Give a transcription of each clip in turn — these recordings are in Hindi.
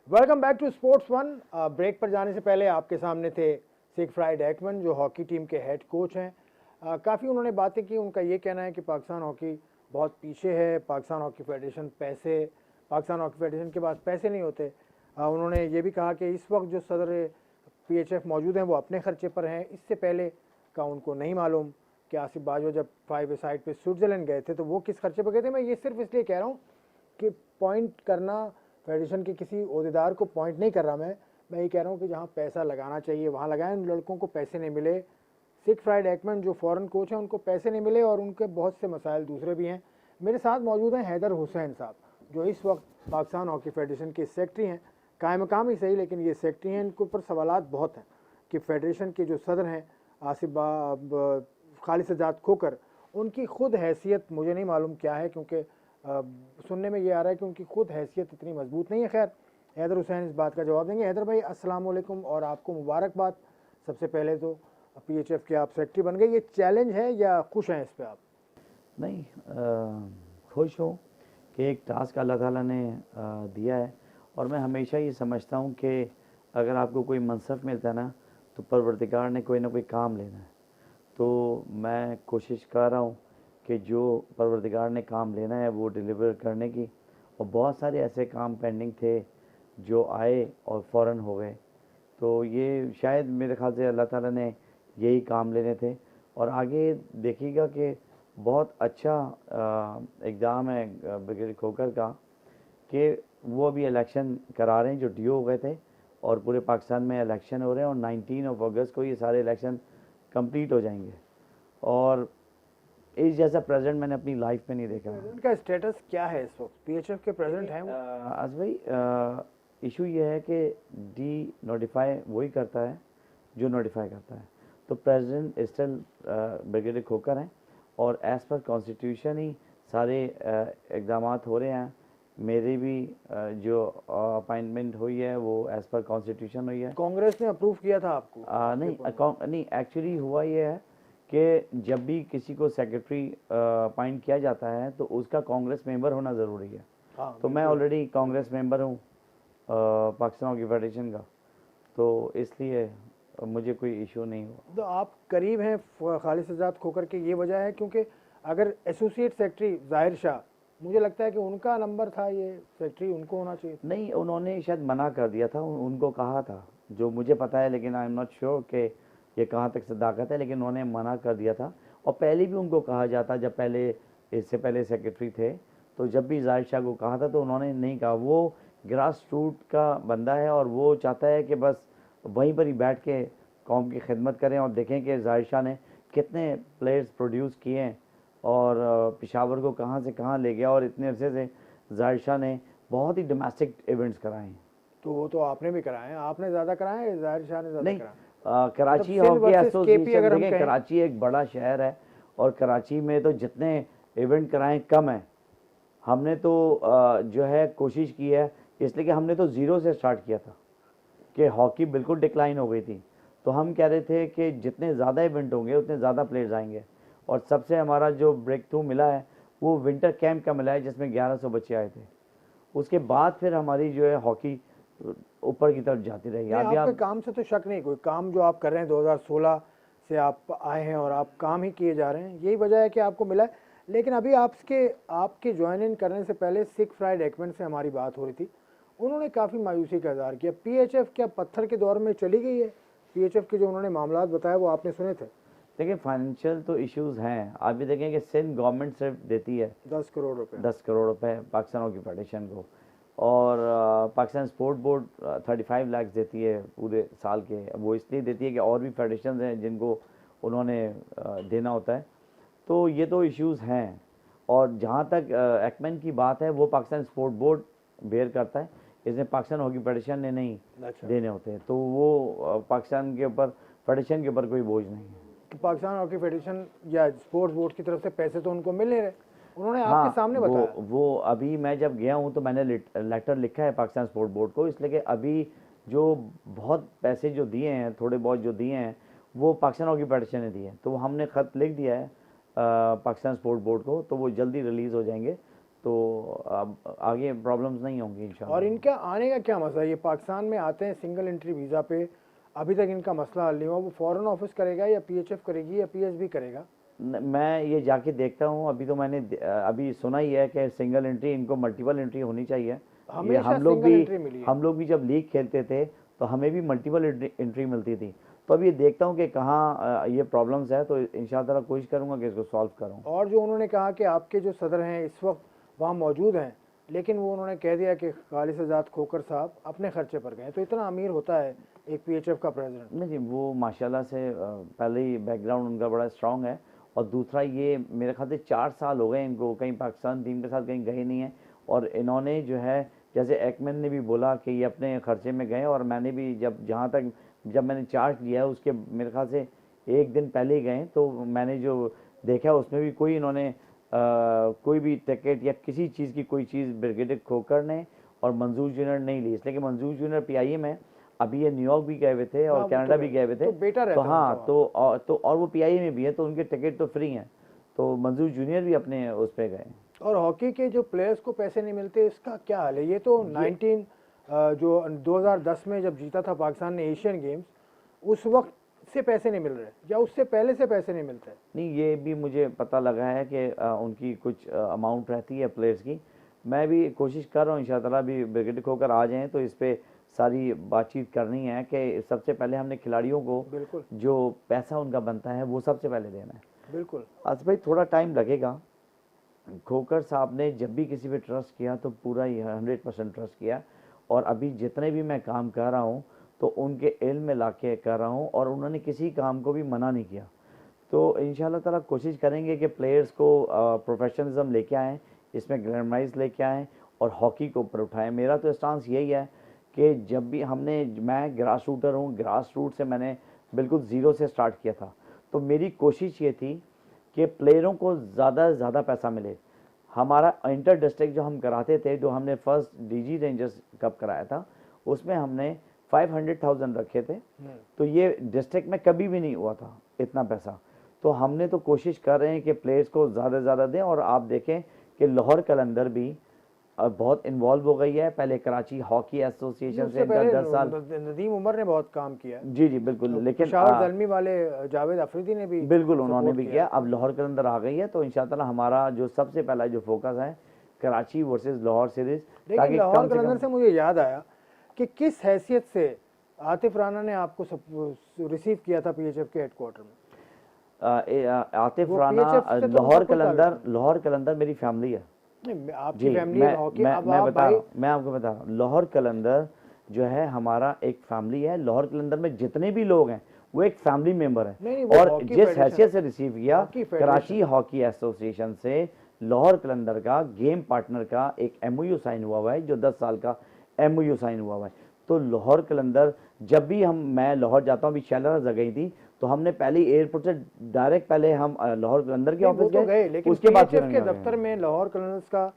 Welcome back to sports one. Break पर जाने से पहले आपके सामने थे सिगफ्राइड एक्मन, जो हॉकी टीम के हेड कोच हैं। काफ़ी उन्होंने बातें की। उनका ये कहना है कि पाकिस्तान हॉकी बहुत पीछे है। पाकिस्तान हॉकी फेडरेशन के पास पैसे नहीं होते। उन्होंने ये भी कहा कि इस वक्त जो सदर PHF मौजूद हैं वो अपने खर्चे पर हैं। इससे पहले का उनको नहीं मालूम कि आसिफ बाजवा जब 5 साइड पे स्विट्ज़रलैंड गए थे तो वो किस खर्चे पर गए थे। मैं ये सिर्फ इसलिए कह रहा हूँ कि पॉइंट करना, फेडरेशन के किसी ओहदेदार को पॉइंट नहीं कर रहा मैं ये कह रहा हूँ कि जहाँ पैसा लगाना चाहिए वहाँ लगाएं। उन लड़कों को पैसे नहीं मिले। सिगफ्राइड एक्मन जो फॉरेन कोच हैं उनको पैसे नहीं मिले और उनके बहुत से मसाइल दूसरे भी हैं। मेरे साथ मौजूद हैं हैदर हुसैन साहब, जो इस वक्त पाकिस्तान हॉकी फेडरेशन के सेक्रेटरी हैं। कायम मकाम ही सही, लेकिन ये सेक्रेटरी हैं। इनके ऊपर सवालात बहुत हैं कि फेडरेशन के जो सदर हैं खालिद सज्जाद खोकर, उनकी खुद हैसियत मुझे नहीं मालूम क्या है, क्योंकि सुनने में ये आ रहा है कि उनकी खुद हैसियत इतनी मजबूत नहीं है। खैर, हैदर हुसैन इस बात का जवाब देंगे। हैदर भाई, अस्सलाम वालेकुम और आपको मुबारकबाद। सबसे पहले तो PHF के आप सेक्रेटरी बन गए। ये चैलेंज है या खुश हैं इस पे आप? नहीं, खुश हूँ कि एक टास्क अल्लाह ताला ने दिया है। और मैं हमेशा ये समझता हूँ कि अगर आपको कोई मनसब मिलता है ना, तो परवरदिगार ने कोई ना कोई काम लेना है। तो मैं कोशिश कर रहा हूँ कि जो परवरदिगार ने काम लेना है वो डिलीवर करने की। और बहुत सारे ऐसे काम पेंडिंग थे जो आए और फ़ौरन हो गए। तो ये शायद मेरे ख्याल से अल्लाह ताला ने यही काम लेने थे। और आगे देखिएगा कि बहुत अच्छा एग्ज़ाम है ब्रिगेडियर खोकर का, कि वो अभी इलेक्शन करा रहे हैं जो ड्यू हो गए थे। और पूरे पाकिस्तान में इलेक्शन हो रहे हैं और 19 अगस्त को ये सारे इलेक्शन कंप्लीट हो जाएंगे। और इस जैसा प्रेसिडेंट मैंने अपनी लाइफ में नहीं देखा। प्रेसिडेंट का स्टेटस क्या है इस वक्त? PHF के प्रेसिडेंट हैं वो? आज भाई, इशू ये है कि डी नोटिफाई वही करता है जो नोटिफाई करता है। तो प्रेसिडेंट स्टिल ब्रिगेडियर खोकर हैं और एज़ पर कॉन्स्टिट्यूशन ही सारे इकदाम हो रहे हैं। मेरी भी जो अपॉइंटमेंट हुई है वो एज़ पर कॉन्स्टिट्यूशन हुई है। कांग्रेस ने अप्रूव किया था आपको? नहीं, एक्चुअली हुआ ये है कि जब भी किसी को सेक्रेटरी अपॉइंट किया जाता है तो उसका कांग्रेस मेंबर होना ज़रूरी है। हाँ, तो मैं ऑलरेडी कांग्रेस मेंबर हूँ पाकिस्तान हॉकी फेडरेशन का, तो इसलिए मुझे कोई इशू नहीं हुआ। तो आप करीब हैं खालिद सज्जाद खोकर के, ये वजह है क्योंकि अगर एसोसिएट सेक्रेटरी ज़ाहिर शाह, मुझे लगता है कि उनका नंबर था, ये सेक्रेटरी उनको होना चाहिए। नहीं, उन्होंने शायद मना कर दिया था। उनको कहा था, जो मुझे पता है, लेकिन आई एम नॉट श्योर कि ये कहाँ तक सदाकत है, लेकिन उन्होंने मना कर दिया था। और पहले भी उनको कहा जाता, जब पहले इससे पहले सेक्रेटरी थे, तो जब भी जाहिर शाह को कहा था तो उन्होंने नहीं कहा। वो ग्रास रूट का बंदा है और वो चाहता है कि बस वहीं पर ही बैठ के कौम की खिदमत करें। और देखें कि जाहिर शाह ने कितने प्लेयर्स प्रोड्यूस किए हैं और पेशावर को कहाँ से कहाँ ले गया। और इतने अरसे से जाहिर शाह ने बहुत ही डोमेस्टिक इवेंट्स कराए हैं। तो वो तो आपने भी कराए हैं। आपने ज़्यादा कराए हैं, ज़ाहिर शाह ने ज़्यादा नहीं, कराए? Karachi Sindh hockey versus KP association, अगर हम देखें कहें। कराची एक बड़ा शहर है और कराची में तो जितने इवेंट कराएं कम है। हमने तो जो है कोशिश की है, इसलिए कि हमने तो ज़ीरो से स्टार्ट किया था कि हॉकी बिल्कुल डिक्लाइन हो गई थी। तो हम कह रहे थे कि जितने ज़्यादा इवेंट होंगे उतने ज़्यादा प्लेयर्स आएंगे। और सबसे हमारा जो ब्रेक थ्रू मिला है वो विंटर कैंप का मिला है, जिसमें 1100 बच्चे आए थे। उसके बाद फिर हमारी जो है हॉकी ऊपर की तरफ जाती रही। नहीं, आगे आपके आप काम से तो शक नहीं, कोई काम जो आप कर रहे हैं 2016 से आप आए हैं और आप काम ही किए जा रहे हैं, यही वजह है कि आपको मिला है। लेकिन अभी आपके ज्वाइन इन करने से पहले सिगफ्राइड एक्मन से हमारी बात हो रही थी। उन्होंने काफ़ी मायूसी का इजहार किया। PHF क्या पत्थर के दौर में चली गई है? PHF के जो उन्होंने मामला बताया वो आपने सुने थे? देखिए, फाइनेंशियल तो इश्यूज हैं। आप भी देखें कि सिंध गवर्नमेंट सिर्फ देती है 10 करोड़ रुपए। 10 करोड़ रुपए पाकिस्तान हॉकी फेडरेशन को। और पाकिस्तान स्पोर्ट बोर्ड 35 लाख देती है पूरे साल के। वो इसलिए देती है कि और भी फेडरेशन हैं जिनको उन्होंने देना होता है। तो ये तो इश्यूज हैं। और जहाँ तक एक्मैन की बात है, वो पाकिस्तान स्पोर्ट बोर्ड बेयर करता है। इसमें पाकिस्तान हॉकी फेडरेशन ने नहीं देने होते हैं। तो वो पाकिस्तान के ऊपर, फेडरेशन के ऊपर कोई बोझ नहीं है। कि पाकिस्तान हॉकी फेडरेशन या स्पोर्ट्स बोर्ड की तरफ से पैसे तो उनको मिल नहीं रहे, उन्होंने आपके हाँ, सामने वो बताया। वो अभी मैं जब गया हूँ तो मैंने लेटर लिखा है पाकिस्तान स्पोर्ट बोर्ड को, इसलिए कि अभी जो बहुत पैसे जो दिए हैं, थोड़े बहुत जो दिए हैं, वो पाकिस्तान हॉकी फेडरेशन ने दिए हैं। तो हमने ख़त लिख दिया है पाकिस्तान स्पोर्ट बोर्ड को, तो वो जल्दी रिलीज़ हो जाएंगे। तो अब आगे प्रॉब्लम्स नहीं होंगी और इंशाल्लाह। इनका आने का क्या मसला है? ये पाकिस्तान में आते हैं सिंगल एंट्री वीज़ा पे, अभी तक इनका मसला हल नहीं हुआ। वो फॉरेन ऑफिस करेगा या पीएचएफ करेगी या पीएसबी करेगा? मैं ये जाके देखता हूँ। अभी तो मैंने अभी सुना ही है कि सिंगल एंट्री, इनको मल्टीपल एंट्री होनी चाहिए। ये हमेशा सिंगल एंट्री मिली है। हम लोग भी जब लीग खेलते थे तो हमें भी मल्टीपल एंट्री मिलती थी। तो अब ये देखता हूँ कि कहाँ ये प्रॉब्लम्स है, तो इंशाल्लाह कोशिश करूँगा कि इसको सॉल्व करूँ। और जो उन्होंने कहा कि आपके जो सदर हैं इस वक्त वहाँ मौजूद हैं, लेकिन वो उन्होंने कह दिया कि खालिद आज़ाद खोकर साहब अपने खर्चे पर गए। तो इतना अमीर होता है एक पीएचएफ का प्रेसिडेंट? नहीं जी, वो माशाल्लाह से पहले ही बैकग्राउंड उनका बड़ा स्ट्रांग है। और दूसरा, ये मेरे ख्याल से 4 साल हो गए इनको कहीं पाकिस्तान टीम के साथ कहीं गए नहीं हैं। और इन्होंने जो है, जैसे एकमैन ने भी बोला कि ये अपने खर्चे में गए, और मैंने भी जब मैंने चार्ज लिया है उसके मेरे ख्याल से 1 दिन पहले ही गए, तो मैंने जो देखा उसमें भी कोई इन्होंने कोई भी टिकट या किसी चीज़ की कोई चीज़ ब्रिगेडियर खोकर ने और मंजूर जूनियर नहीं ली। इसलिए कि मंजूर जूनियर पीआईए में अभी ये न्यूयॉर्क भी गए हुए थे और हाँ, वो कनाडा तो भी है। गए हुए थे। तो बेटा रहता तो है हाँ, उनका और वो पीआईए में भी है, तो उनके टिकट तो फ्री हैं। तो मंजूर जूनियर भी अपने उस पे गए। और हॉकी के जो प्लेयर्स को पैसे नहीं मिलते, इसका क्या हाल है? ये तो 2010 में जब जीता था पाकिस्तान ने एशियन गेम्स, उस वक्त से पैसे नहीं मिल रहे, या उससे पहले से पैसे नहीं मिलते? नहीं, ये भी मुझे पता लगा है कि उनकी कुछ अमाउंट रहती है प्लेयर्स की। मैं भी कोशिश कर रहा हूँ इंशाअल्लाह भी ब्रिगेड होकर आ जाएं, तो इस पे सारी बातचीत करनी है कि सबसे पहले हमने खिलाड़ियों को बिल्कुल जो पैसा उनका बनता है वो सबसे पहले देना है। बिल्कुल। आज भाई थोड़ा टाइम लगेगा। खोकर साहब ने जब भी किसी पे ट्रस्ट किया तो पूरा ही 100% ट्रस्ट किया। और अभी जितने भी मैं काम कर रहा हूँ तो उनके इल्म में ला के कर रहा हूँ, और उन्होंने किसी काम को भी मना नहीं किया। तो इंशाल्लाह ताला कोशिश करेंगे कि प्लेयर्स को प्रोफेशनलिज्म लेके आएँ, इसमें ग्लैमराइज लेके आएँ और हॉकी को ऊपर उठाएँ। मेरा तो स्टांस यही है कि जब भी मैं ग्रास रूटर हूँ, ग्रास रूट से मैंने बिल्कुल ज़ीरो से स्टार्ट किया था। तो मेरी कोशिश ये थी कि प्लेयरों को ज़्यादा से ज़्यादा पैसा मिले। हमारा इंटर डिस्ट्रिक्ट जो हम कराते थे, जो हमने फर्स्ट डीजी रेंजर्स कप कराया था, उसमें हमने 500,000 रखे थे। तो ये डिस्ट्रिक्ट में कभी भी नहीं हुआ था इतना पैसा। तो हमने तो कोशिश कर रहे हैं कि प्लेयर्स को ज़्यादा से ज़्यादा दें। और आप देखें कि लाहौर कलंदर भी बहुत इन्वॉल्व हो गई है। पहले कराची हॉकी एसोसिएशन से इनका 10 साल, नदीम उमर ने बहुत काम किया है। जी बिल्कुल, लेकिन पेशावर ज़ल्मी वाले जावेद अफरीदी ने भी बिल्कुल उन्होंने सपोर्ट भी किया। अब लाहौर कलंदर आ गई है, तो इंशाअल्लाह हमारा जो सबसे पहला जो फोकस है कराची वर्सेस लाहौर सीरीज। लेकिन लाहौर कलंदर से मुझे याद आया कि किस हैसियत से आतिफ राना ने आपको रिसीव किया था पीएचएफ के हेडक्वार्टर में? आतिफ वो राना PHF से तो लाहौर कलंदर मेरी फैमिली है नहीं, आपकी जी। फैमिली मैं हॉकी, मैं अब मैं आप बता भाई रहा हूँ, मैं आपको बता रहा हूँ, लाहौर कलंदर जो है हमारा एक फैमिली है। लाहौर कलंदर में जितने भी लोग हैं वो एक फैमिली मेंबर है। नहीं, वो और हॉकी जिस फेडरेशन- हैसियत से रिसीव किया hockey federation. Karachi hockey association से लाहौर कलंदर का गेम पार्टनर का एक एमओयू साइन हुआ है, जो 10 साल का एमओयू साइन हुआ है। तो लाहौर कलंदर जब भी मैं लाहौर जाता हूँ, अभी शैलरा जगह थी, तो हमने पहले एयरपोर्ट से डायरेक्ट पहले हम लाहौर कलंदर के नहीं, वो ऑफिस तो गए, गए, लेकिन उसके बाद पीएचएफ के फिर दफ्तर में लाहौर कलंदर्स का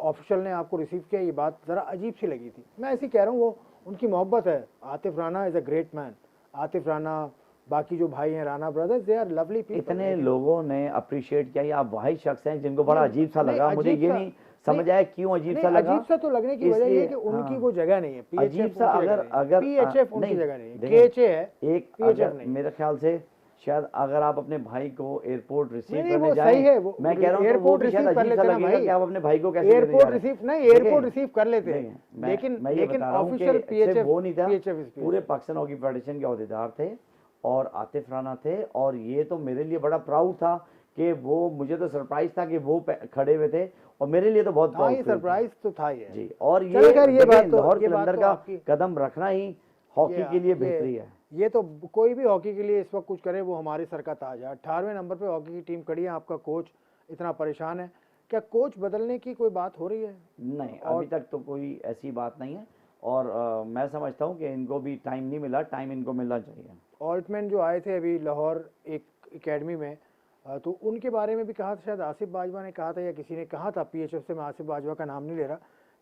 ऑफिशियल ने आपको रिसीव किया, ये बात ज़रा अजीब सी लगी थी। मैं ऐसे कह रहा हूँ, वो उनकी मोहब्बत है। Atif Rana is a great man. Atif Rana, बाकी जो भाई हैं Rana brothers, they are lovely people. इतने लोगों ने अप्रिशिएट किया। ये आप वही शख्स हैं जिनको बड़ा अजीब सा लगा। मुझे ये नहीं समझ आया क्यों अजीब सा लगा। अजीब सा तो लगने की वजह ये है कि उनकी वो जगह नहीं है। अजीब सा अगर पीएचएफ उनकी जगह नहीं है, केएचए है, एक पीएचएफ नहीं। मेरे ख्याल से शायद अगर आप अपने भाई को एयरपोर्ट रिसीव नहीं, करने वो जाएं, सही है, वो मैं कह रहा हूँ एयरपोर्ट रिसीव कर लेते ना भाई। कि आप अपने भाई को कैसे लेने जा एयरपोर्ट रहे हैं। रिसीव नहीं, एयरपोर्ट रिसीव कर लेते हैं, लेकिन मैं ये लेकिन बता रहा हूँ ऑफिशियल कि पीएचएफ सिर्फ वो नहीं था, पीएचएफ पूरे पाकिस्तान हॉकी फेडरेशन के अहदेदार थे और आतिफ राना थे। और ये तो मेरे लिए बड़ा प्राउड था कि वो, मुझे तो सरप्राइज था कि वो खड़े हुए थे, और मेरे लिए तो बहुत हाँ, ये सरप्राइज तो था ही है जी। और चलो खैर, ये बात तो लाहौर कलंदर का कदम रखना ही हॉकी के लिए बेहतरी है। ये तो कोई भी हॉकी के लिए इस वक्त कुछ करे वो हमारी सर का ताज है। 18वें नंबर पे हॉकी की टीम खड़ी है, आपका कोच इतना परेशान है। क्या कोच बदलने की कोई बात हो रही है? नहीं, अभी तक तो कोई ऐसी बात नहीं है। और मैं समझता हूँ कि इनको भी टाइम नहीं मिला, टाइम इनको मिलना चाहिए। ऑल्टमैन जो आए थे अभी लाहौर एक एकेडमी में, तो उनके बारे में भी कहा था, शायद आसिफ बाजवा ने कहा था या किसी ने कहा था पीएचएफ से, मैं आसिफ बाजवा का नाम नहीं ले रहा,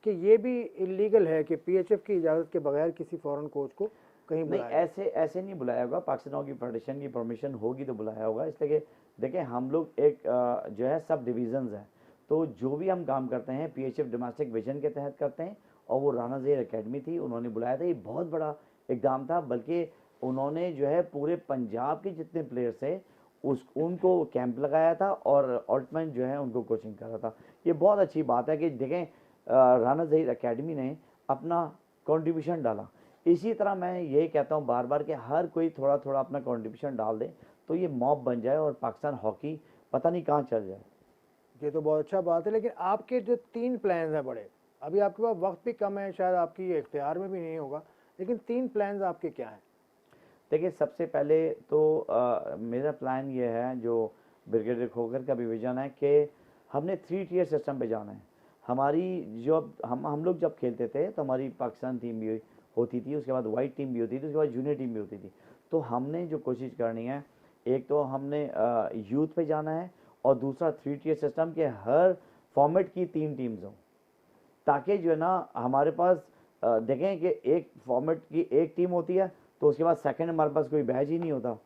कि ये भी इलीगल है कि पीएचएफ की इजाज़त के बगैर किसी फॉरेन कोच को कहीं नहीं, बुलाया। ऐसे नहीं बुलाया होगा। पाकिस्तान हॉकी फेडरेशन की परमिशन होगी तो बुलाया होगा। इसलिए कि देखें, हम लोग एक जो है सब डिवीजन्स हैं, तो जो भी हम काम करते हैं पीएचएफ डोमेस्टिक विजन के तहत करते हैं, और वो राना ज़हीर एकेडमी थी, उन्होंने बुलाया था। ये बहुत बड़ा इकदाम था, बल्कि उन्होंने जो है पूरे पंजाब के जितने प्लेयर्स थे उनको कैंप लगाया था और ऑल्टमैन जो है उनको कोचिंग कर रहा था। ये बहुत अच्छी बात है कि देखें राना ज़हीर एकेडमी ने अपना कंट्रीब्यूशन डाला। इसी तरह मैं यही कहता हूँ बार बार कि हर कोई थोड़ा थोड़ा अपना कंट्रीब्यूशन डाल दे तो ये मॉब बन जाए और पाकिस्तान हॉकी पता नहीं कहाँ चल जाए। ये तो बहुत अच्छा बात है, लेकिन आपके जो 3 प्लान्स हैं बड़े, अभी आपके पास वक्त भी कम है, शायद आपकी इख्तियार में भी नहीं होगा, लेकिन 3 प्लान्स आपके क्या हैं? देखिए सबसे पहले तो मेरा प्लान ये है, जो ब्रिगेडियर खोखर का भी विजन है, कि हमने 3 टियर सिस्टम पे जाना है। हमारी जो हम लोग जब खेलते थे तो हमारी पाकिस्तान टीम भी होती थी, उसके बाद वाइट टीम भी होती थी, उसके बाद जूनियर टीम भी होती थी। तो हमने जो कोशिश करनी है, एक तो हमने यूथ पे जाना है, और दूसरा 3 टियर सिस्टम के हर फॉर्मेट की 3 टीम्स हों, ताकि जो है ना हमारे पास देखें कि एक फॉर्मेट की एक टीम होती है तो उसके बाद सेकंड हमारे पास कोई बैच ही नहीं होता।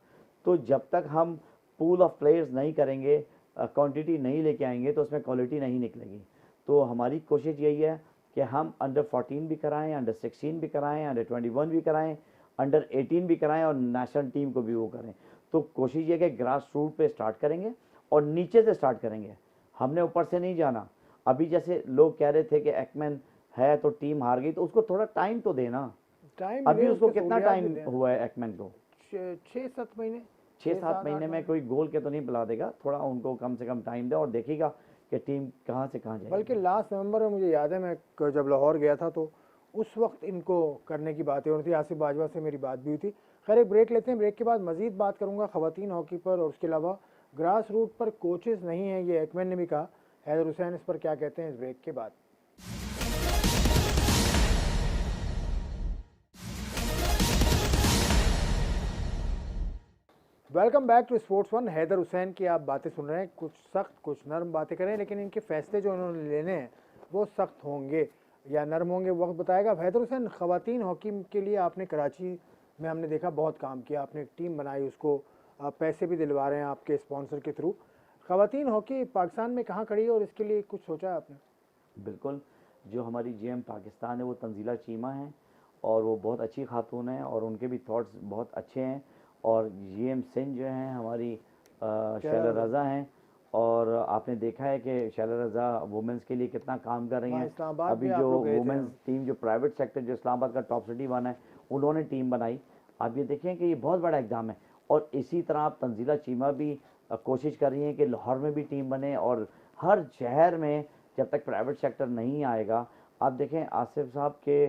तो जब तक हम पूल ऑफ प्लेयर्स नहीं करेंगे, क्वांटिटी नहीं लेके आएंगे, तो उसमें क्वालिटी नहीं निकलेगी। तो हमारी कोशिश यही है कि हम अंडर 14 भी कराएं, अंडर 16 भी कराएं, अंडर 21 भी कराएं, अंडर 18 भी कराएं, और नेशनल टीम को भी वो करें। तो कोशिश ये कि ग्रास रूट पे स्टार्ट करेंगे और नीचे से स्टार्ट करेंगे, हमने ऊपर से नहीं जाना। अभी जैसे लोग कह रहे थे कि एक्मैन है तो टीम हार गई, तो उसको थोड़ा टाइम तो देना। टाइम अभी उसको कितना टाइम हुआ है एक्मैन को? 6-7 महीने, 6-7 महीने में कोई गोल के तो नहीं पिला देगा, थोड़ा उनको कम से कम टाइम दे और देखेगा कि टीम कहाँ से कहाँ जाएगी। बल्कि लास्ट नवंबर में मुझे याद है, मैं जब लाहौर गया था तो उस वक्त इनको करने की बातें हो रही थी। आसिफ बाजवा से मेरी बात भी हुई थी। खैर एक ब्रेक लेते हैं, ब्रेक के बाद मजीद बात करूंगा ख़वातीन हॉकी पर, और उसके अलावा ग्रास रूट पर कोचेस नहीं है, ये एक्मैन ने भी कहा। हैदर हुसैन इस पर क्या कहते हैं, इस ब्रेक के बाद। Welcome back to sports one. Haider Hussain की आप बातें सुन रहे हैं, कुछ सख्त कुछ नरम बातें करें, लेकिन इनके फैसले जो उन्होंने लेने हैं वो सख्त होंगे या नरम होंगे, वक्त बताएगा। हैदर हुसैन, ख़वातीन हॉकी के लिए आपने कराची में हमने देखा बहुत काम किया, आपने एक टीम बनाई, उसको पैसे भी दिलवा रहे हैं आपके स्पॉन्सर के थ्रू। ख़वातीन हॉकी पाकिस्तान में कहाँ खड़ी है और इसके लिए कुछ सोचा है आपने? बिल्कुल, जो हमारी जीएम पाकिस्तान है वो तंजीला चीमा हैं, और वो बहुत अच्छी खातून हैं और उनके भी थॉट्स बहुत अच्छे हैं। और जीएम सिंध जो हैं हमारी शैला रज़ा हैं, और आपने देखा है कि शैला रज़ा वुमेंस के लिए कितना काम कर रही हैं। अभी जो वुमेंस टीम जो प्राइवेट सेक्टर जो इस्लामाबाद का टॉप सिटी वन है, उन्होंने टीम बनाई। आप ये देखें कि ये बहुत बड़ा एग्जाम है। और इसी तरह आप तंजीला चीमा भी कोशिश कर रही हैं कि लाहौर में भी टीम बने, और हर शहर में जब तक प्राइवेट सेक्टर नहीं आएगा। आप देखें आसिफ साहब के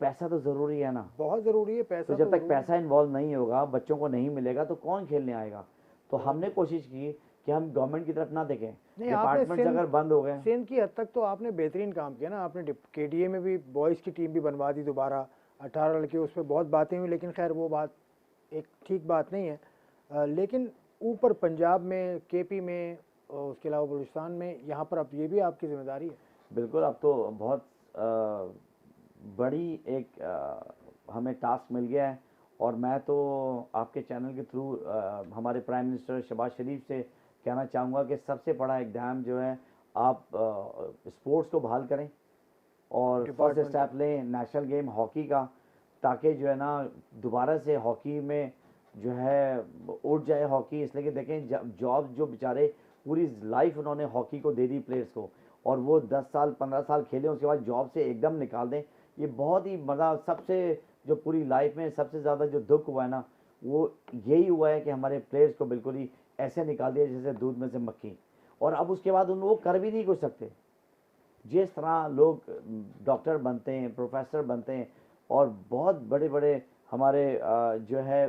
पैसा तो ज़रूरी है ना, बहुत ज़रूरी है पैसा। तो जब तक पैसा इन्वॉल्व नहीं होगा, बच्चों को नहीं मिलेगा, तो कौन खेलने आएगा। तो हमने कोशिश की कि हम गवर्नमेंट की तरफ ना देखें, डिपार्टमेंट्स अगर बंद हो गए। सिंध की हद तक तो आपने बेहतरीन काम किया ना, आपने केडीए में भी बॉयज़ की टीम भी बनवा दी दोबारा, 18 लड़के, उस पर बहुत बातें हुई, लेकिन खैर वो बात एक ठीक बात नहीं है। लेकिन ऊपर पंजाब में, केपी में, उसके अलावा बलूचिस्तान में, यहाँ पर अब ये भी आपकी जिम्मेदारी है। बिल्कुल, अब तो बहुत बड़ी एक हमें टास्क मिल गया है। और मैं तो आपके चैनल के थ्रू हमारे प्राइम मिनिस्टर शहबाज शरीफ से कहना चाहूँगा कि सबसे बड़ा एग्ज़ाम जो है, आप स्पोर्ट्स को बहाल करें और फर्स्ट स्टेप लें नेशनल गेम हॉकी का, ताकि जो है ना दोबारा से हॉकी में जो है उठ जाए हॉकी। इसलिए कि देखें जॉब जो बेचारे पूरी लाइफ उन्होंने हॉकी को दे दी प्लेयर्स को, और वो 10 साल 15 साल खेलें, उसके बाद जॉब से एकदम निकाल दें, ये बहुत ही मतलब सबसे जो पूरी लाइफ में सबसे ज़्यादा जो दुख हुआ है ना, वो यही हुआ है कि हमारे प्लेयर्स को बिल्कुल ही ऐसे निकाल दिया जैसे दूध में से मक्खी। और अब उसके बाद उन वो कर भी नहीं कुछ सकते। जिस तरह लोग डॉक्टर बनते हैं, प्रोफेसर बनते हैं, और बहुत बड़े बड़े हमारे जो है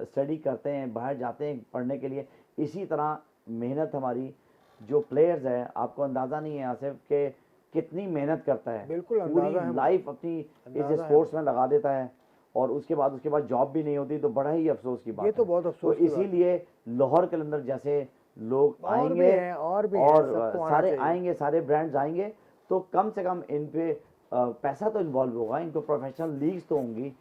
स्टडी करते हैं, बाहर जाते हैं पढ़ने के लिए, इसी तरह मेहनत हमारी जो प्लेयर्स है, आपको अंदाज़ा नहीं है आसिफ के कितनी मेहनत करता है। बिल्कुल, पूरी लाइफ अपनी इस स्पोर्ट्स में लगा देता है, और उसके बाद जॉब भी नहीं होती, तो बड़ा ही अफसोस की बात ये तो बहुत अफसोस की बात है। इसीलिए लाहौर के अंदर जैसे लोग आएंगे और सारे आएंगे, सारे ब्रांड्स आएंगे, तो कम से कम इन पे पैसा तो इन्वॉल्व होगा, इनको प्रोफेशनल लीग्स तो होंगी।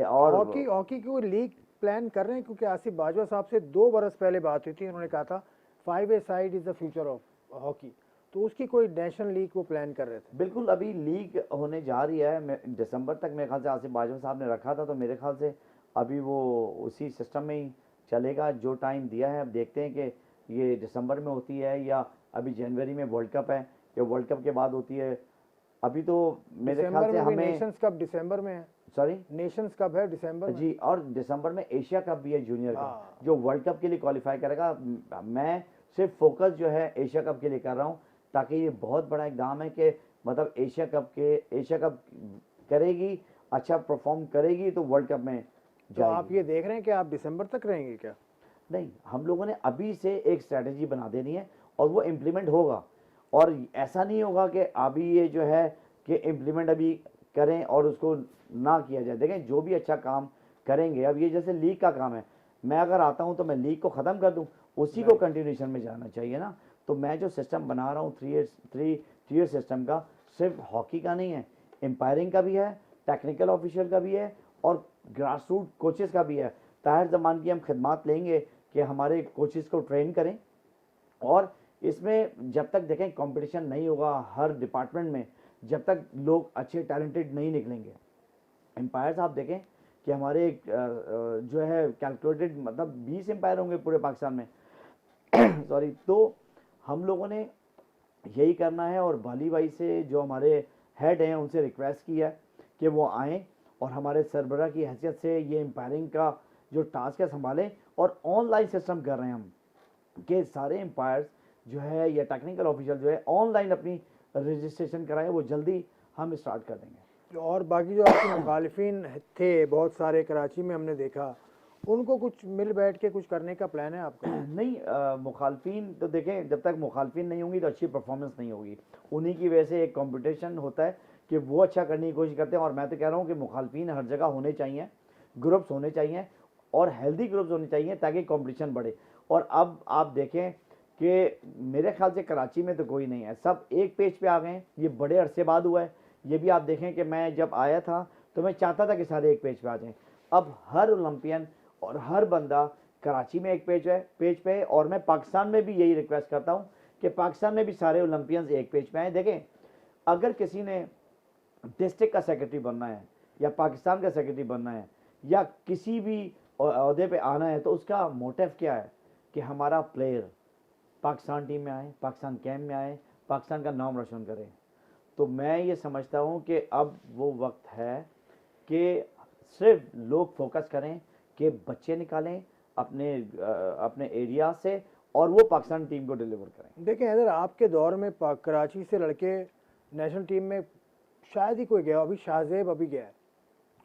और हॉकी की लीग प्लान कर रहे हैं, क्योंकि आसिफ बाजवा साहब से 2 बरस पहले बात हुई थी, उन्होंने कहा था 5 a side is the future of hockey, तो उसकी कोई नेशनल लीग वो प्लान कर रहे थे? बिल्कुल, अभी लीग होने जा रही है। दिसंबर तक मेरे ख्याल से आसिफ बाजवा साहब ने रखा था, तो मेरे ख्याल से अभी वो उसी सिस्टम में ही चलेगा जो टाइम दिया है। अब देखते हैं कि ये दिसंबर में होती है या अभी जनवरी में वर्ल्ड कप है या वर्ल्ड कप के बाद होती है। अभी तो मेरे ख्याल दिसंबर से में भी हमें, नेशंस कप दिसंबर में है। सॉरी नेशंस कप है दिसंबर में। जी, और दिसंबर में एशिया कप भी है जूनियर का, हाँ। जो वर्ल्ड कप के लिए क्वालिफाई करेगा। मैं सिर्फ फोकस जो है एशिया कप के लिए कर रहा हूँ, ताकि ये बहुत बड़ा इकदाम है कि मतलब एशिया कप करेगी, अच्छा परफॉर्म करेगी तो वर्ल्ड कप में तो आप जाएगी। ये देख रहे हैं कि आप दिसंबर तक रहेंगे क्या? नहीं, हम लोगों ने अभी से एक स्ट्रेटेजी बना देनी है और वो इम्प्लीमेंट होगा। और ऐसा नहीं होगा कि अभी ये जो है कि इम्प्लीमेंट अभी करें और उसको ना किया जाए। देखें, जो भी अच्छा काम करेंगे, अब ये जैसे लीग का काम है, मैं अगर आता हूं तो मैं लीग को ख़त्म कर दूं, उसी को कंटिन्यूशन में जाना चाहिए ना। तो मैं जो सिस्टम बना रहा हूँ थ्री ईयर सिस्टम का, सिर्फ हॉकी का नहीं है, एम्पायरिंग का भी है, टेक्निकल ऑफिशियल का भी है और ग्रास रूट कोचेस का भी है। ताहिर जमान की हम खिदमात लेंगे कि हमारे कोचेस को ट्रेन करें। और इसमें जब तक देखें कंपटीशन नहीं होगा हर डिपार्टमेंट में, जब तक लोग अच्छे टैलेंटेड नहीं निकलेंगे। एम्पायर्स आप देखें कि हमारे जो है कैलकुलेटेड मतलब 20 एम्पायर होंगे पूरे पाकिस्तान में सॉरी। तो हम लोगों ने यही करना है और बाली भाई से जो हमारे हेड हैं उनसे रिक्वेस्ट की है कि वो आएँ और हमारे सरबरा की हैसियत से ये एम्पायरिंग का जो टास्क है संभालें। और ऑनलाइन सिस्टम कर रहे हैं हम कि सारे एम्पायर्स जो है या टेक्निकल ऑफिशियल जो है ऑनलाइन अपनी रजिस्ट्रेशन कराएं, वो जल्दी हम स्टार्ट कर देंगे। और बाकी जो आपके मुखालिफिन थे बहुत सारे कराची में हमने देखा, उनको कुछ मिल बैठ के कुछ करने का प्लान है आपका? नहीं, मुखालफिन तो देखें, जब तक मुखालफिन नहीं होंगी तो अच्छी परफॉर्मेंस नहीं होगी। उन्हीं की वजह से एक कंपटीशन होता है कि वो अच्छा करने की कोशिश करते हैं। और मैं तो कह रहा हूँ कि मुखालफिन हर जगह होने चाहिए, ग्रुप्स होने चाहिए और हेल्दी ग्रुप्स होने चाहिए ताकि कंपटीशन बढ़े। और अब आप देखें कि मेरे ख्याल से कराची में तो कोई नहीं है, सब एक पेज पे आ गए हैं। ये बड़े अरसे बाद हुआ है। ये भी आप देखें कि मैं जब आया था तो मैं चाहता था कि सारे एक पेज पे आ जाएं। अब हर ओलंपियन और हर बंदा कराची में एक पेज पे है। और मैं पाकिस्तान में भी यही रिक्वेस्ट करता हूँ कि पाकिस्तान में भी सारे ओलंपियंस एक पेज पे आए। देखें, अगर किसी ने डिस्ट्रिक्ट का सेक्रेटरी बनना है या पाकिस्तान का सेक्रेटरी बनना है या किसी भी अहदे पे आना है, तो उसका मोटिव क्या है कि हमारा प्लेयर पाकिस्तान टीम में आए, पाकिस्तान कैंप में आए, पाकिस्तान का नाम रोशन करें। तो मैं ये समझता हूँ कि अब वो वक्त है कि सिर्फ लोग फोकस करें कि बच्चे निकालें अपने एरिया से और वो पाकिस्तान टीम को डिलीवर करें। देखें, अगर आपके दौर में कराची से लड़के नेशनल टीम में शायद ही कोई गया, अभी शाहजेब अभी गया है,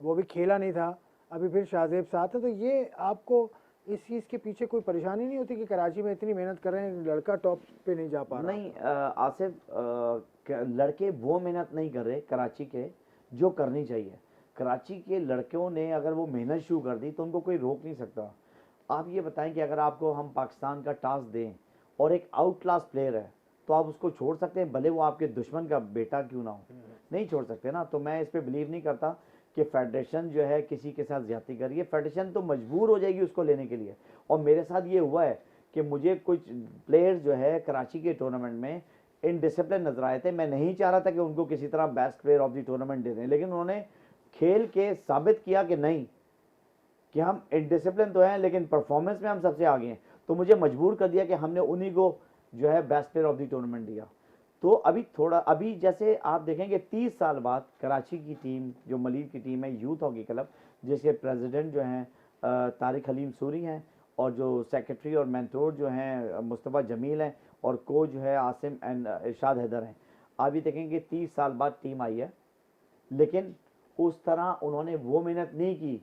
वो भी खेला नहीं था, अभी फिर शाहजेब साथ है। तो ये आपको इस चीज़ के पीछे कोई परेशानी नहीं होती कि कराची में इतनी मेहनत कर रहे हैं, लड़का टॉप पे नहीं जा पा रहा? नहीं, आसिफ, लड़के वो मेहनत नहीं कर रहे कराची के जो करनी चाहिए। कराची के लड़कों ने अगर वो मेहनत शुरू कर दी तो उनको कोई रोक नहीं सकता। आप ये बताएं कि अगर आपको हम पाकिस्तान का टास्क दें और एक आउट क्लास प्लेयर है तो आप उसको छोड़ सकते हैं, भले वो आपके दुश्मन का बेटा क्यों ना हो? नहीं छोड़ सकते ना। तो मैं इस पर बिलीव नहीं करता कि फेडरेशन जो है किसी के साथ ज्यादती कर रही है। फेडरेशन तो मजबूर हो जाएगी उसको लेने के लिए। और मेरे साथ ये हुआ है कि मुझे कुछ प्लेयर्स जो है कराची के टूर्नामेंट में इनडिसिप्लिन नजर आए थे। मैं नहीं चाह रहा था कि उनको किसी तरह best player of the tournament दे दें, लेकिन उन्होंने खेल के साबित किया कि नहीं, कि हम इनडिसिप्लिन तो हैं लेकिन परफॉर्मेंस में हम सबसे आगे हैं। तो मुझे मजबूर कर दिया कि हमने उन्हीं को जो है best player of the tournament दिया। तो अभी जैसे आप देखेंगे 30 साल बाद कराची की टीम जो मलीर की टीम है, यूथ हॉकी क्लब, जिसके प्रेसिडेंट जो हैं तारिक हलीम सूरी हैं और जो सेक्रेटरी और मेंटोर जो हैं मुस्तफ़ा जमील हैं और कोच जो है आसिम एंड इरशाद हैदर हैं। अभी देखेंगे 30 साल बाद टीम आई है, लेकिन उस तरह उन्होंने वो मेहनत नहीं की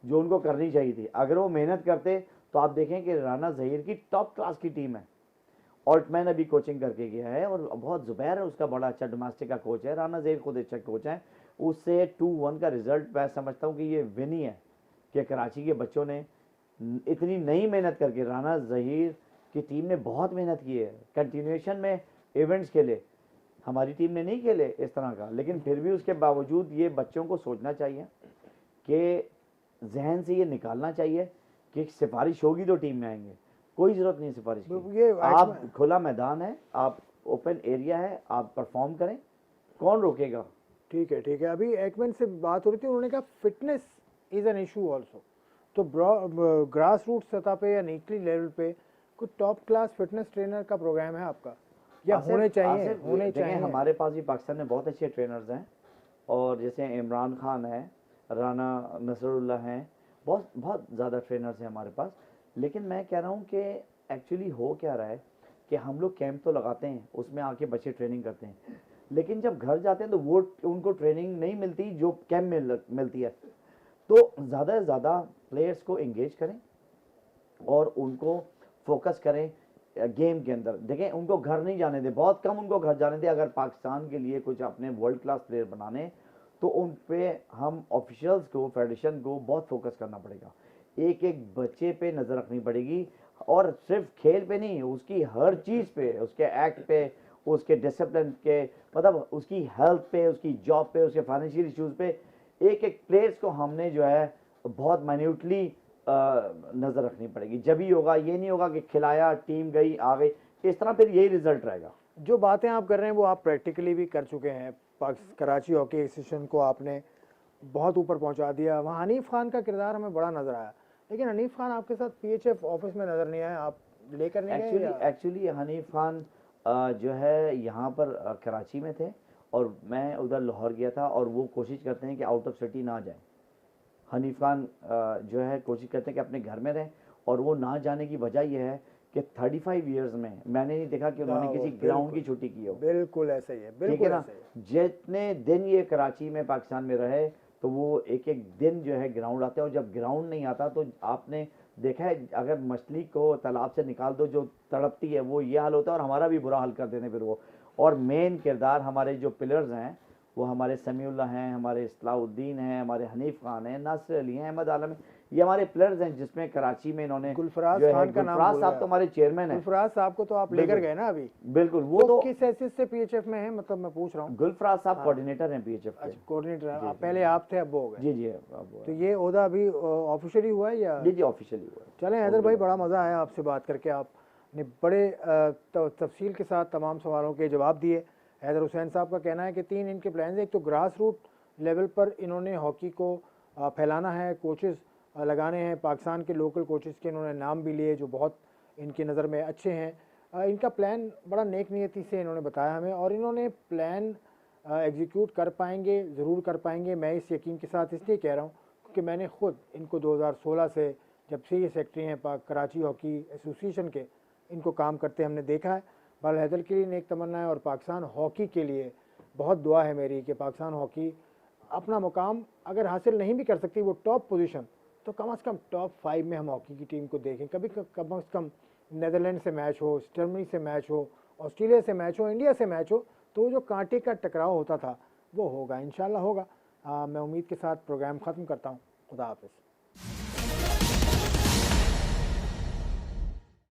जो उनको करनी चाहिए थी। अगर वो मेहनत करते तो आप देखें कि राना ज़हीर की टॉप क्लास की टीम है। ऑल्टमैन अभी कोचिंग करके गया है और बहुत ज़ुबैर है उसका बड़ा अच्छा डोमेस्टिक का कोच है। राना ज़हीर खुद अच्छा कोच है। उससे 2-1 का रिजल्ट मैं समझता हूँ कि ये विन ही है कि कराची के बच्चों ने इतनी नई मेहनत करके, राना ज़हीर की टीम ने बहुत मेहनत की है, कंटिन्यूएशन में इवेंट्स खेले। हमारी टीम ने नहीं खेले इस तरह का, लेकिन फिर भी उसके बावजूद ये बच्चों को सोचना चाहिए कि जहन से ये निकालना चाहिए कि सिफारिश होगी तो टीम में आएंगे। कोई ज़रूरत नहीं है सिफारिश की। ये आप खुला मैदान है, आप ओपन एरिया है, आप परफॉर्म करें, कौन रोकेगा। ठीक है। अभी एकमैन से बात हो रही थी, उन्होंने कहा fitness is an issue also. तो ग्रास रूट सतह पे या निचली लेवल पे कुछ टॉप क्लास फिटनेस ट्रेनर का प्रोग्राम है आपका, या होने चाहिए? हमारे पास भी पाकिस्तान में बहुत अच्छे ट्रेनर्स हैं, और जैसे इमरान खान है, राना नसरुल्लाह हैं, बहुत बहुत ज़्यादा ट्रेनर्स हैं हमारे पास। लेकिन मैं कह रहा हूँ कि एक्चुअली हो क्या रहा है कि हम लोग कैंप तो लगाते हैं, उसमें आके बच्चे ट्रेनिंग करते हैं, लेकिन जब घर जाते हैं तो वो उनको ट्रेनिंग नहीं मिलती जो कैंप में मिलती है। तो ज़्यादा से ज़्यादा प्लेयर्स को एंगेज करें और उनको फोकस करें गेम के अंदर। देखें, उनको घर नहीं जाने दें, बहुत कम उनको घर जाने दें। अगर पाकिस्तान के लिए कुछ अपने वर्ल्ड क्लास प्लेयर बनाने तो उन पे हम ऑफिशियल्स को, फेडरेशन को बहुत फोकस करना पड़ेगा, एक एक बच्चे पे नज़र रखनी पड़ेगी, और सिर्फ खेल पे नहीं, उसकी हर चीज़ पे, उसके एक्ट पे, उसके डिसिप्लिन के, मतलब उसकी हेल्थ पे, उसकी जॉब पे, उसके फाइनेंशियल इश्यूज़ पे, एक एक प्लेयर्स को हमने जो है बहुत माइन्यूटली नज़र रखनी पड़ेगी। जब ही होगा, ये नहीं होगा कि खिलाया, टीम गई आ गई, इस तरह फिर यही रिजल्ट रहेगा। जो बातें आप कर रहे हैं वो आप प्रैक्टिकली भी कर चुके हैं। कराची हॉकी एसोसिएशन को आपने बहुत ऊपर पहुंचा दिया। वहाँ हनीफ खान का किरदार हमें बड़ा नज़र आया, लेकिन हनीफ खान आपके साथ पीएचएफ ऑफिस में नज़र नहीं आया, आप लेकर नहीं गए? एक्चुअली हनीफ खान जो है यहाँ पर कराची में थे, और मैं उधर लाहौर गया था, और वो कोशिश करते हैं कि आउट ऑफ सिटी ना जाए। हनीफ खान जो है कोशिश करते हैं कि अपने घर में रहें, और वो ना जाने की वजह यह है कि 35 इयर्स में मैंने नहीं देखा कि उन्होंने किसी ग्राउंड की छुट्टी की हो। बिल्कुल ऐसा ही है, ठीक है ना। जितने दिन ये कराची में, पाकिस्तान में रहे, तो वो एक एक दिन जो है ग्राउंड आते हैं, और जब ग्राउंड नहीं आता तो आपने देखा है, अगर मछली को तालाब से निकाल दो जो तड़पती है, वो ये हाल होता है, और हमारा भी बुरा हाल कर देते फिर वो। और मेन किरदार हमारे जो पिलर्स हैं वो हमारे समीउल्लाह हैं, हमारे इस्लाउद्दीन हैं, हमारे हनीफ खान हैं, नासिर अली हैं, अहमद आलम हैं, ये हमारे प्लेयर्स हैं, जिसमें कराची में इन्होंने गुलफराज खान का नाम, गुलफराज साहब तो हमारे चेयरमैन हैं। गुलफराज साहब को तो आप लेकर गए ना अभी? बिल्कुल। वो तो किस हैसियत से पीएचएफ में है, मतलब मैं पूछ रहा हूँ। गुलफराज साहब कोऑर्डिनेटर हैं पीएचएफ के। कोऑर्डिनेटर पहले आप थे, अब वो हो गए? जी। तो ये ओहदा अभी ऑफिशियली हुआ है या? जी ऑफिशियली हुआ है। चलें हैदर भाई, बड़ा मज़ा आया आपसे बात करके। आपने बड़े तफसील के साथ तमाम सवालों के जवाब दिए। हैदर हुसैन साहब का कहना है कि 3 इनके प्लान हैं। एक तो ग्रास रूट लेवल पर इन्होंने हॉकी को फैलाना है, कोचेस लगाने हैं, पाकिस्तान के लोकल कोचेस के इन्होंने नाम भी लिए जो बहुत इनकी नज़र में अच्छे हैं। इनका प्लान बड़ा नेक नियति से इन्होंने बताया हमें, और इन्होंने प्लान एग्जीक्यूट कर पाएंगे, ज़रूर कर पाएंगे। मैं इस यकीन के साथ इसलिए कह रहा हूँ क्योंकि मैंने ख़ुद इनको 2016 से, जब से ये सेक्रेटरी हैं कराची हॉकी एसोसिएशन के, इनको काम करते हमने देखा है। बहरहाल हैदर के लिए नेक तमन्ना है, और पाकिस्तान हॉकी के लिए बहुत दुआ है मेरी कि पाकिस्तान हॉकी अपना मुकाम अगर हासिल नहीं भी कर सकती, वो टॉप पोजीशन, तो कम से कम टॉप 5 में हम हॉकी की टीम को देखें। कभी कम से कम नीदरलैंड से मैच हो, जर्मनी से मैच हो, ऑस्ट्रेलिया से मैच हो, इंडिया से मैच हो, तो जो कांटे का टकराव होता था वो होगा, इंशाल्लाह होगा। मैं उम्मीद के साथ प्रोग्राम ख़त्म करता हूँ। खुदा हाफ़िज़।